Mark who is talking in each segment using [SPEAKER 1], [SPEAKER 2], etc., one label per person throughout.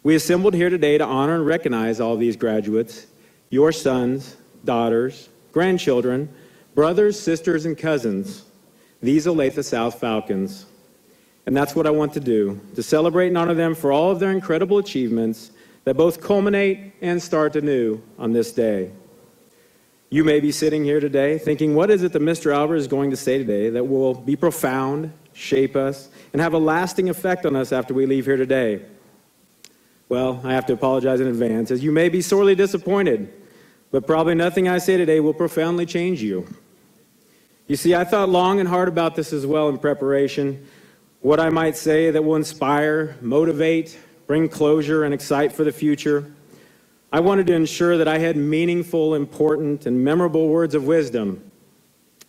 [SPEAKER 1] We assembled here today to honor and recognize all these graduates, your sons, daughters, grandchildren, brothers, sisters, and cousins, these Olathe South Falcons. And that's what I want to do, to celebrate and honor them for all of their incredible achievements that both culminate and start anew on this day. You may be sitting here today thinking, what is it that Mr. Albert is going to say today that will be profound, shape us, and have a lasting effect on us after we leave here today? Well, I have to apologize in advance, as you may be sorely disappointed, but probably nothing I say today will profoundly change you. You see, I thought long and hard about this as well in preparation, what I might say that will inspire, motivate, bring closure, and excite for the future. I wanted to ensure that I had meaningful, important, and memorable words of wisdom.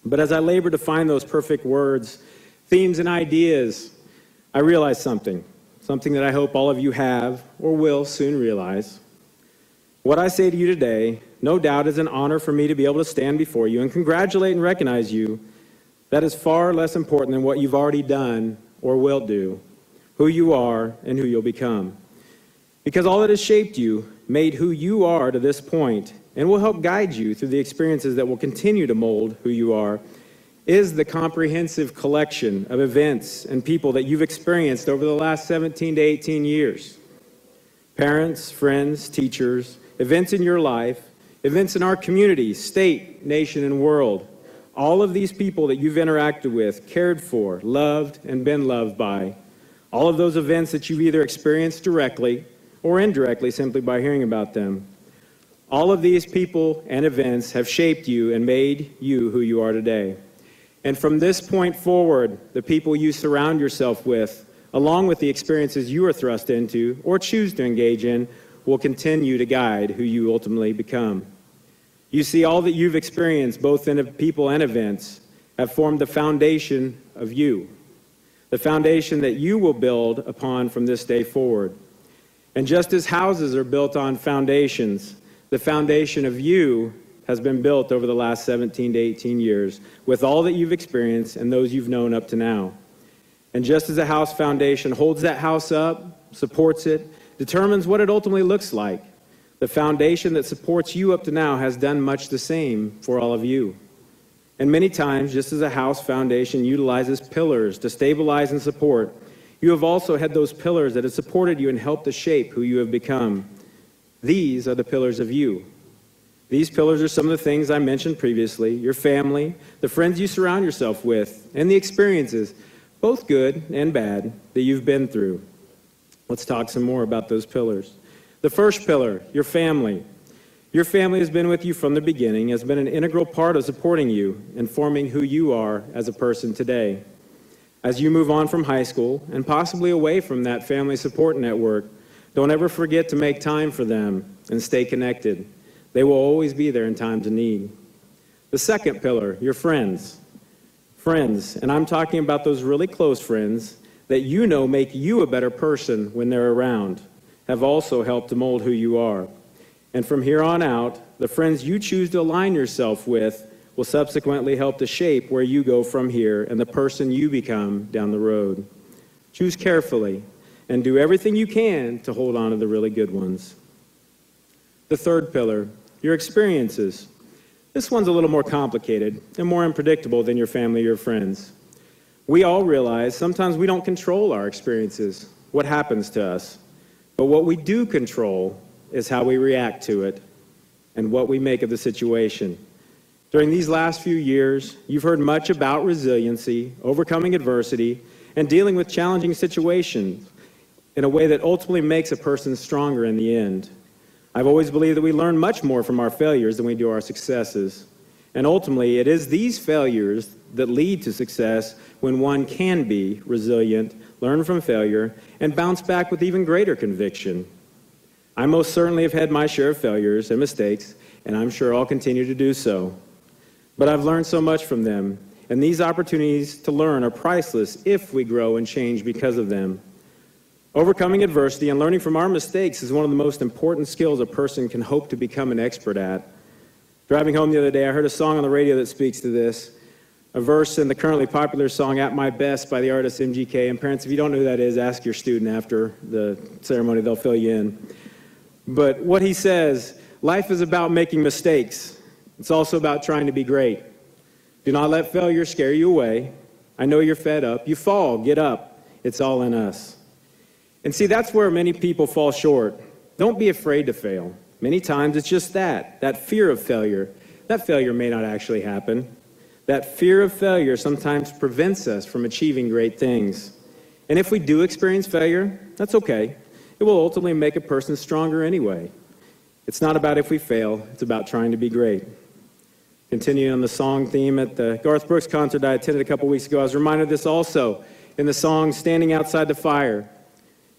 [SPEAKER 1] But as I labored to find those perfect words, themes, and ideas, I realized something that I hope all of you have or will soon realize. What I say to you today, no doubt, is an honor for me to be able to stand before you and congratulate and recognize you. That is far less important than what you've already done or will do, who you are and who you'll become. Because all that has shaped you, made who you are to this point, and will help guide you through the experiences that will continue to mold who you are, is the comprehensive collection of events and people that you've experienced over the last 17 to 18 years. Parents, friends, teachers, events in your life, events in our community, state, nation, and world. All of these people that you've interacted with, cared for, loved, and been loved by. All of those events that you've either experienced directly or indirectly simply by hearing about them. All of these people and events have shaped you and made you who you are today. And from this point forward, the people you surround yourself with, along with the experiences you are thrust into or choose to engage in, will continue to guide who you ultimately become. You see, all that you've experienced, both in people and events, have formed the foundation of you, the foundation that you will build upon from this day forward. And just as houses are built on foundations, the foundation of you has been built over the last 17 to 18 years with all that you've experienced and those you've known up to now. And just as a house foundation holds that house up, supports it, determines what it ultimately looks like, the foundation that supports you up to now has done much the same for all of you. And many times, just as a house foundation utilizes pillars to stabilize and support, you have also had those pillars that have supported you and helped to shape who you have become. These are the pillars of you. These pillars are some of the things I mentioned previously: your family, the friends you surround yourself with, and the experiences, both good and bad, that you've been through. Let's talk some more about those pillars. The first pillar, your family. Your family has been with you from the beginning, has been an integral part of supporting you and forming who you are as a person today. As you move on from high school and possibly away from that family support network, don't ever forget to make time for them and stay connected. They will always be there in times of need. The second pillar, your friends. Friends, and I'm talking about those really close friends that you know make you a better person when they're around, have also helped to mold who you are. And from here on out, the friends you choose to align yourself with will subsequently help to shape where you go from here and the person you become down the road. Choose carefully and do everything you can to hold on to the really good ones. The third pillar, your experiences. This one's a little more complicated and more unpredictable than your family or your friends. We all realize sometimes we don't control our experiences, what happens to us. But what we do control is how we react to it and what we make of the situation. During these last few years, you've heard much about resiliency, overcoming adversity, and dealing with challenging situations in a way that ultimately makes a person stronger in the end. I've always believed that we learn much more from our failures than we do our successes. And ultimately, it is these failures that lead to success when one can be resilient, learn from failure, and bounce back with even greater conviction. I most certainly have had my share of failures and mistakes, and I'm sure I'll continue to do so. But I've learned so much from them, and these opportunities to learn are priceless if we grow and change because of them. Overcoming adversity and learning from our mistakes is one of the most important skills a person can hope to become an expert at. Driving home the other day, I heard a song on the radio that speaks to this. a verse in the currently popular song At My Best by the artist MGK. And parents, if you don't know who that is, ask your student after the ceremony. They'll fill you in. But what he says, life is about making mistakes. It's also about trying to be great. Do not let failure scare you away. I know you're fed up. You fall, get up. It's all in us. And see, that's where many people fall short. Don't be afraid to fail. Many times it's just that fear of failure. That failure may not actually happen. That fear of failure sometimes prevents us from achieving great things. And if we do experience failure, that's okay. It will ultimately make a person stronger anyway. It's not about if we fail, it's about trying to be great. Continuing on the song theme, at the Garth Brooks concert I attended a couple weeks ago, I was reminded of this also in the song Standing Outside the Fire.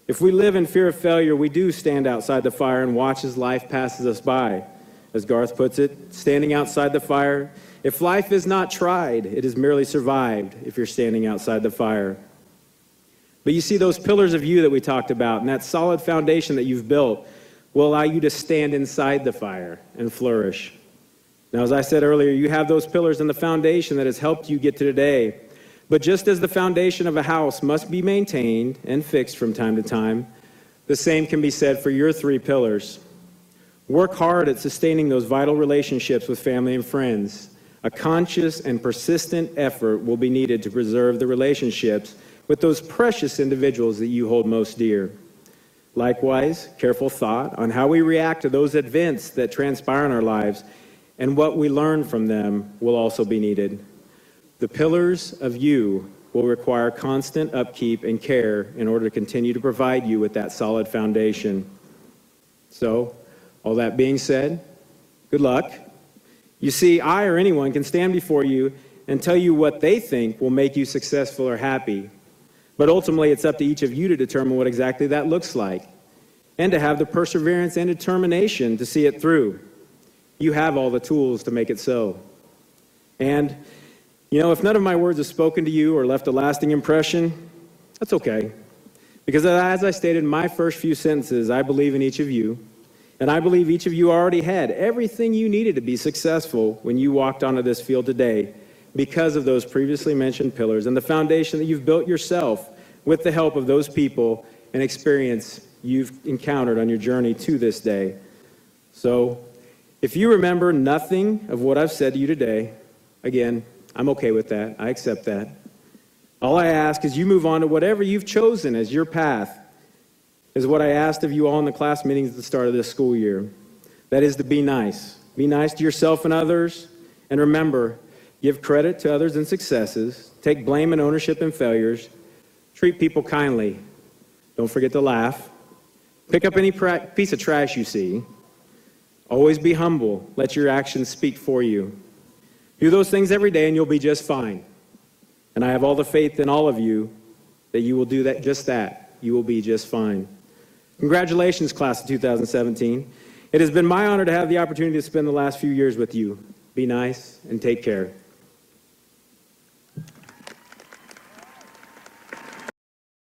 [SPEAKER 1] If we live in fear of failure, we do stand outside the fire and watch as life passes us by. As Garth puts it, standing outside the fire. If life is not tried, it is merely survived if you're standing outside the fire. But you see, those pillars of you that we talked about and that solid foundation that you've built will allow you to stand inside the fire and flourish. Now, as I said earlier, you have those pillars and the foundation that has helped you get to today. But just as the foundation of a house must be maintained and fixed from time to time, the same can be said for your 3 pillars. Work hard at sustaining those vital relationships with family and friends. A conscious and persistent effort will be needed to preserve the relationships with those precious individuals that you hold most dear. Likewise, careful thought on how we react to those events that transpire in our lives and what we learn from them will also be needed. The pillars of you will require constant upkeep and care in order to continue to provide you with that solid foundation. So, all that being said, good luck. You see, I or anyone can stand before you and tell you what they think will make you successful or happy. But ultimately, it's up to each of you to determine what exactly that looks like and to have the perseverance and determination to see it through. You have all the tools to make it so. And, if none of my words have spoken to you or left a lasting impression, that's okay. Because as I stated in my first few sentences, I believe in each of you. And I believe each of you already had everything you needed to be successful when you walked onto this field today because of those previously mentioned pillars and the foundation that you've built yourself with the help of those people and experience you've encountered on your journey to this day. So, if you remember nothing of what I've said to you today, again, I'm okay with that. I accept that. All I ask is you move on to whatever you've chosen as your path, is what I asked of you all in the class meetings at the start of this school year. That is to be nice. Be nice to yourself and others. And remember, give credit to others in successes. Take blame and ownership in failures. Treat people kindly. Don't forget to laugh. Pick up any piece of trash you see. Always be humble. Let your actions speak for you. Do those things every day and you'll be just fine. And I have all the faith in all of you that you will do that, just that. You will be just fine. Congratulations, class of 2017. It has been my honor to have the opportunity to spend the last few years with you. Be nice and take care.